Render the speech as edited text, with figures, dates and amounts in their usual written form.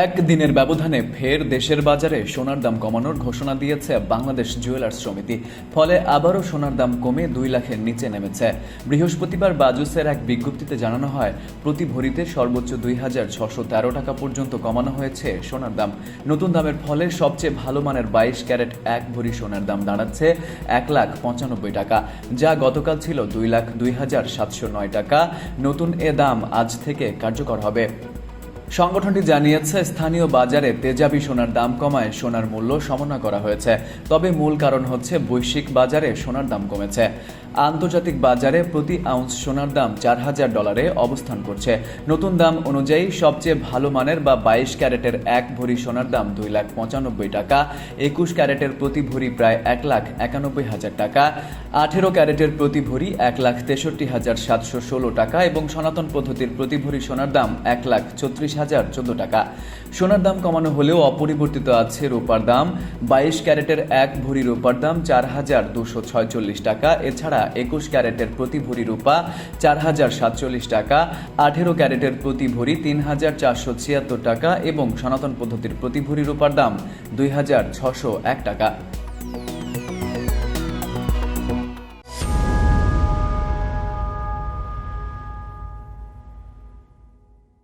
একদিনের ব্যবধানে ফের দেশের বাজারে সোনার দাম কমানোর ঘোষণা দিয়েছে বাংলাদেশ জুয়েলার্স সমিতি। ফলে আবারও সোনার দাম কমে 2 লাখের নিচে নেমেছে। বৃহস্পতিবার বাজুসের এক বিজ্ঞপ্তিতে জানানো হয়, প্রতি ভরিতে সর্বোচ্চ 2,613 টাকা পর্যন্ত কমানো হয়েছে সোনার দাম। নতুন দামের ফলে সবচেয়ে ভালো মানের 22 ক্যারেট 1 ভরি সোনার দাম দাঁড়াচ্ছে 1,95,000 টাকা, যা গতকাল ছিল 2,02,709 টাকা। নতুন এ দাম আজ থেকে কার্যকর হবে। সংগঠনটি জানিয়েছে, স্থানীয় বাজারে তেজাবি সোনার দাম কমায় সোনার মূল্য সমন্বয় করা হয়েছে। তবে মূল কারণ হচ্ছে বৈশ্বিক বাজারে সোনার দাম কমেছে। আন্তর্জাতিক বাজারে প্রতি আউন্স সোনার দাম $4,000 অবস্থান করছে। নতুন দাম অনুযায়ী সবচেয়ে ভালো মানের বা 22 ক্যারেটের 1 ভরি সোনার দাম 2,95,000 টাকা, 21 ক্যারেটের প্রতি ভরি প্রায় 1,91,000 টাকা, 18 ক্যারেটের প্রতি ভরি 1,63,716 টাকা এবং সনাতন পদ্ধতির প্রতি ভরি সোনার দাম 1,34,014 টাকা। সোনার দাম কমানো হলেও অপরিবর্তিত আছে রূপার দাম। 22 ক্যারেটের 1 ভরি রূপার দাম 4,246 টাকা। এছাড়া 21 ক্যারেটের প্রতি ভরি রূপা 4,047 টাকা, 18 ক্যারেটের প্রতি ভরি 3,476 টাকা এবং সনাতন পদ্ধতির প্রতি ভরি রূপার দাম 2,601 টাকা।